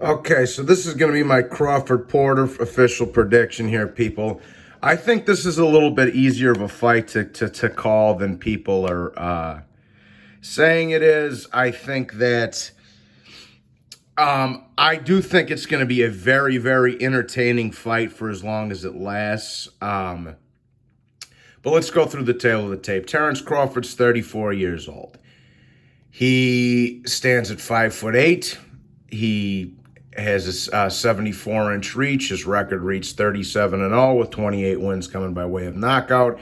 Okay, so this is going to be my Crawford Porter official prediction here, people. I think this is a little bit easier of a fight to call than people are saying it is. I think that I do think it's going to be a very, very entertaining fight for as long as it lasts. But let's go through the tail of the tape. Terrance Crawford's 34 years old. He stands at 5'8". He has a 74-inch reach. His record reached 37-0 with 28 wins coming by way of knockout.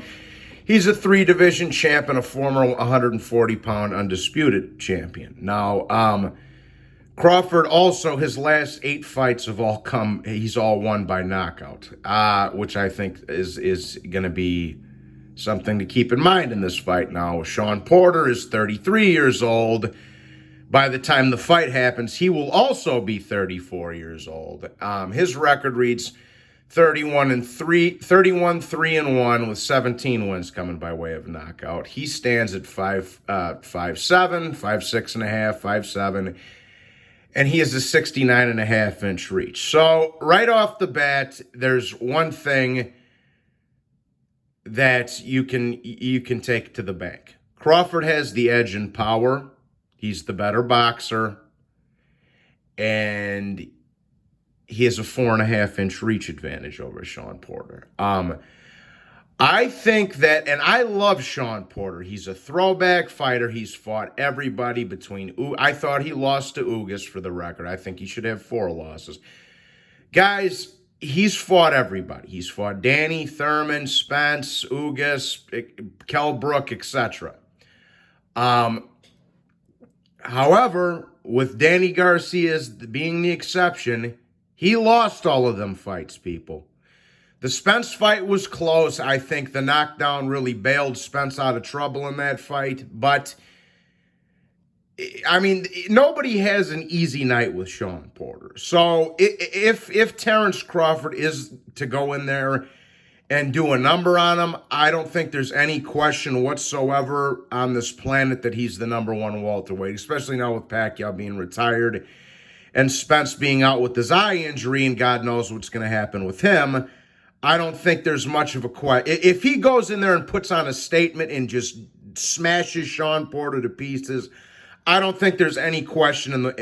He's a 3-division champ and a former 140-pound undisputed champion. Now, Crawford also, his last 8 fights have all come, he's all won by knockout, which I think is going to be something to keep in mind in this fight. Now, Shawn Porter is 33 years old. By the time the fight happens, he will also be 34 years old. His record reads 31-3-1 with 17 wins coming by way of knockout. He stands at 5'7", 5'6.5", 5'7", and he has a 69.5-inch reach. So right off the bat, there's one thing that you can take to the bank. Crawford has the edge in power. He's the better boxer, and he has a 4.5-inch reach advantage over Shawn Porter. I think that, and I love Shawn Porter. He's a throwback fighter. He's fought everybody between. I thought he lost to Ugas for the record. I think he should have 4 losses. Guys, he's fought everybody. He's fought Danny, Thurman, Spence, Ugas, Kell Brook, etc. However, with Danny Garcia being the exception, he lost all of them fights, people. The Spence fight was close. I think the knockdown really bailed Spence out of trouble in that fight. But, I mean, nobody has an easy night with Shawn Porter. So if Terrance Crawford is to go in there and do a number on him, I don't think there's any question whatsoever on this planet that he's the number 1 welterweight, especially now with Pacquiao being retired and Spence being out with his eye injury, and God knows what's going to happen with him. I don't think there's much of a question. If he goes in there and puts on a statement and just smashes Shawn Porter to pieces, I don't think there's any question in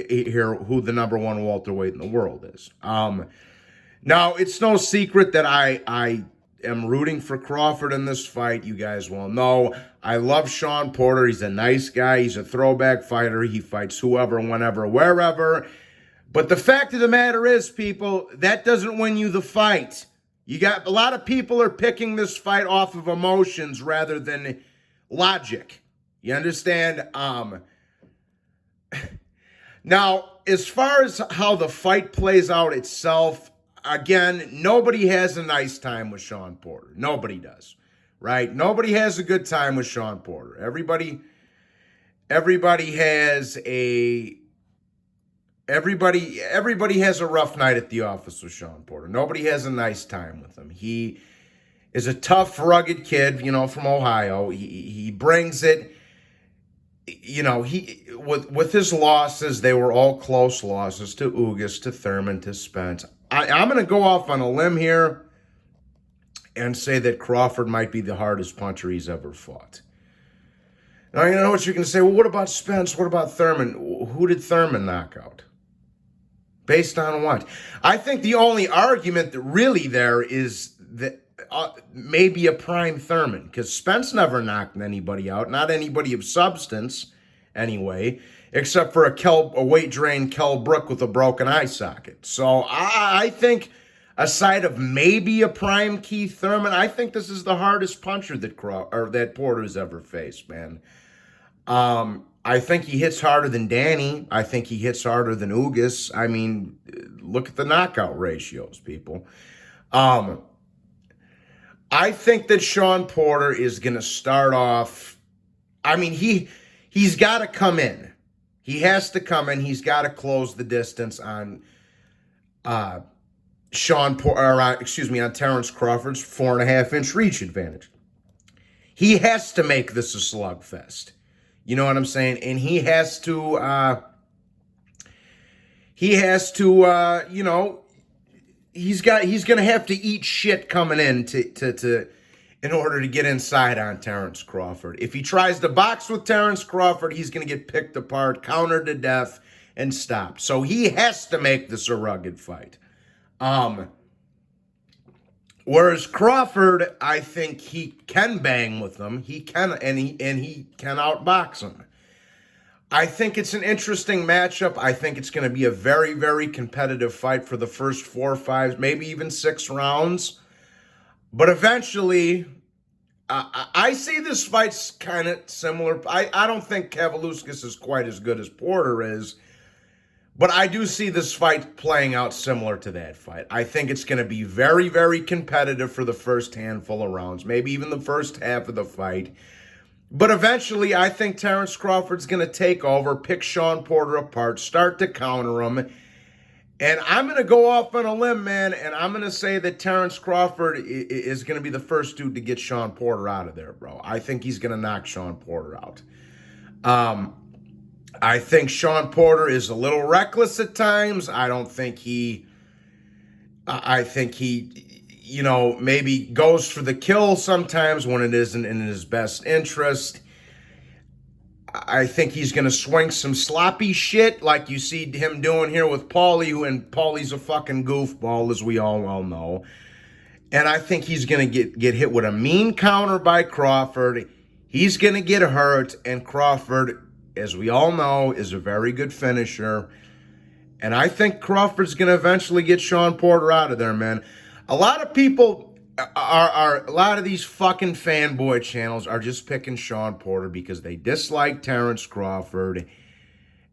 here who the number 1 welterweight in the world is. Now, it's no secret that I am rooting for Crawford in this fight. You guys well know. I love Shawn Porter. He's a nice guy. He's a throwback fighter. He fights whoever, whenever, wherever. But the fact of the matter is, people, that doesn't win you the fight. You got a lot of people are picking this fight off of emotions rather than logic. You understand? Now, as far as how the fight plays out itself, again, nobody has a nice time with Shawn Porter. Nobody does, right? Nobody has a good time with Shawn Porter. Everybody has a rough night at the office with Shawn Porter. Nobody has a nice time with him. He is a tough, rugged kid, from Ohio. He brings it. He with his losses, they were all close losses to Ugas, to Thurman, to Spence. I'm going to go off on a limb here and say that Crawford might be the hardest puncher he's ever fought. Now, you know what you're going to say? Well, what about Spence? What about Thurman? Who did Thurman knock out? Based on what? I think the only argument that really there is that maybe a prime Thurman, because Spence never knocked anybody out, not anybody of substance anyway, except for a weight-drained Kell Brook with a broken eye socket. So I think, aside of maybe a prime Keith Thurman, I think this is the hardest puncher that Porter's ever faced, man. I think he hits harder than Danny. I think he hits harder than Ugas. I mean, look at the knockout ratios, people. I think that Shawn Porter is going to start off. I mean, he's got to come in. He has to come in. He's got to close the distance on Terrance Crawford's 4.5-inch reach advantage. He has to make this a slugfest. You know what I'm saying? And he has to he has to, he's going to have to eat shit coming in in order to get inside on Terrance Crawford. If he tries to box with Terrance Crawford, he's going to get picked apart, countered to death, and stopped. So he has to make this a rugged fight. Whereas Crawford, I think he can bang with him. He can, and he can outbox him. I think it's an interesting matchup. I think it's going to be a very, very competitive fight for the first 4, 5, maybe even 6 rounds. But eventually, I see this fight's kind of similar. I don't think Kavaluskas is quite as good as Porter is. But I do see this fight playing out similar to that fight. I think it's going to be very, very competitive for the first handful of rounds, maybe even the first half of the fight. But eventually, I think Terrance Crawford's going to take over, pick Shawn Porter apart, start to counter him. And I'm going to go off on a limb, man, and I'm going to say that Terrance Crawford is going to be the first dude to get Shawn Porter out of there, bro. I think he's going to knock Shawn Porter out. I think Shawn Porter is a little reckless at times. I think he, maybe goes for the kill sometimes when it isn't in his best interest. I think he's going to swing some sloppy shit like you see him doing here with Paulie, and Paulie's a fucking goofball, as we all well know. And I think he's going to get hit with a mean counter by Crawford. He's going to get hurt, and Crawford, as we all know, is a very good finisher. And I think Crawford's going to eventually get Shawn Porter out of there, man. A lot of people a lot of these fucking fanboy channels are just picking Shawn Porter because they dislike Terrance Crawford.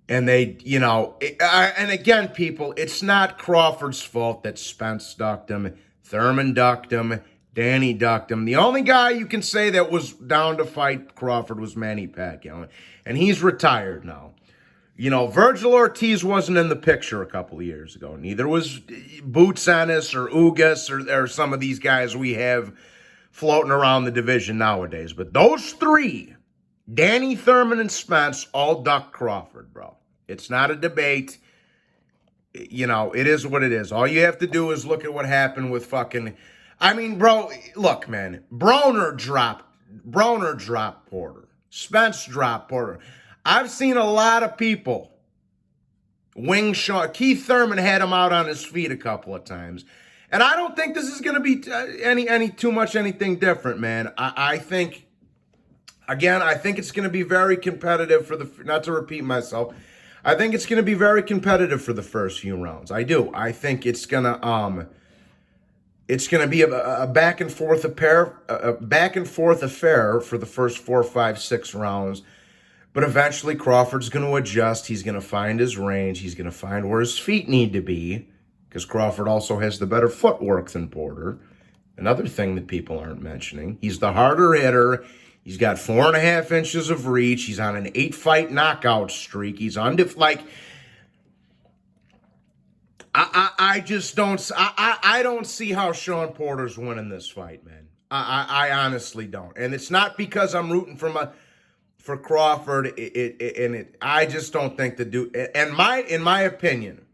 And they, and again, people, it's not Crawford's fault that Spence ducked him, Thurman ducked him, Danny ducked him. The only guy you can say that was down to fight Crawford was Manny Pacquiao. And he's retired now. Virgil Ortiz wasn't in the picture a couple of years ago. Neither was Boots Ennis or Ugas or some of these guys we have floating around the division nowadays. But those 3, Danny, Thurman, and Spence, all ducked Crawford, bro. It's not a debate. It is what it is. All you have to do is look at what happened with fucking... bro, look, man. Broner dropped Porter. Spence dropped Porter. I've seen a lot of people wing Shawn. Keith Thurman had him out on his feet a couple of times. And I don't think this is going to be anything different, man. I think it's going to be very competitive not to repeat myself, I think it's going to be very competitive for the first few rounds. I do. I think it's going to be a back and forth affair for the first 4, 5, 6 rounds. But eventually Crawford's going to adjust. He's going to find his range. He's going to find where his feet need to be, because Crawford also has the better footwork than Porter. Another thing that people aren't mentioning. He's the harder hitter. He's got 4.5 inches of reach. He's on an 8-fight knockout streak. He's I don't see how Shawn Porter's winning this fight, man. I honestly don't. And it's not because I'm rooting for Crawford. I just don't think the dude. And in my opinion,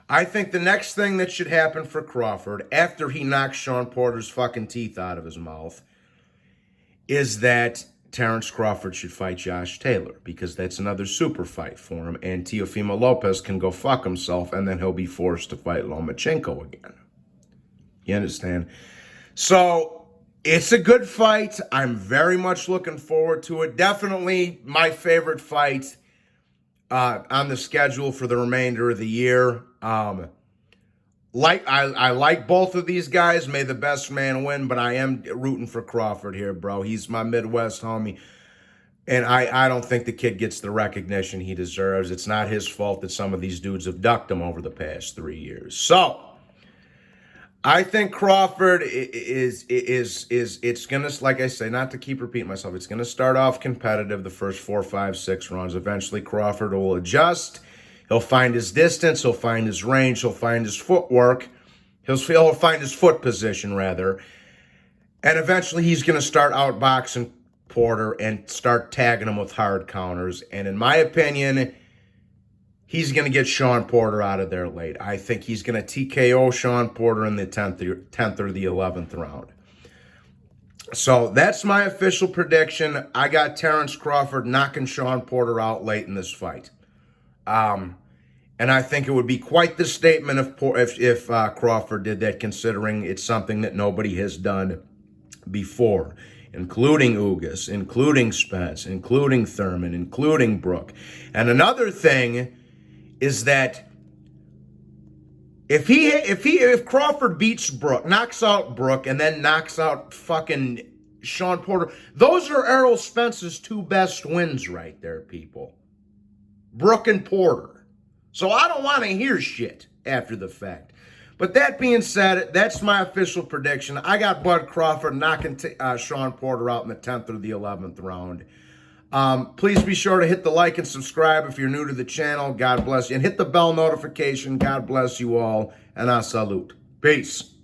I think the next thing that should happen for Crawford after he knocks Shawn Porter's fucking teeth out of his mouth is that Terrance Crawford should fight Josh Taylor, because that's another super fight for him, and Teofimo Lopez can go fuck himself, and then he'll be forced to fight Lomachenko again. You understand? So it's a good fight. I'm very much looking forward to it. Definitely my favorite fight on the schedule for the remainder of the year. I like both of these guys. May the best man win, but I am rooting for Crawford here, bro. He's my Midwest homie, and I don't think the kid gets the recognition he deserves. It's not his fault that some of these dudes have ducked him over the past 3 years. So I think Crawford it's gonna, like I say, not to keep repeating myself, it's gonna start off competitive the first 4, 5, 6 rounds. Eventually Crawford will adjust. He'll find his distance, he'll find his range, he'll find his footwork, he'll find his foot position, rather. And eventually he's going to start outboxing Porter and start tagging him with hard counters. And in my opinion, he's going to get Shawn Porter out of there late. I think he's going to TKO Shawn Porter in the 10th or the 11th round. So that's my official prediction. I got Terrance Crawford knocking Shawn Porter out late in this fight. And I think it would be quite the statement if Crawford did that, considering it's something that nobody has done before, including Ugas, including Spence, including Thurman, including Brook. And another thing is that if Crawford beats Brook, knocks out Brook, and then knocks out fucking Shawn Porter, those are Errol Spence's 2 best wins right there, people. Brook and Porter. So I don't want to hear shit after the fact. But that being said, that's my official prediction. I got Bud Crawford knocking Shawn Porter out in the 10th or the 11th round. Please be sure to hit the like and subscribe if you're new to the channel. God bless you. And hit the bell notification. God bless you all. And I salute. Peace.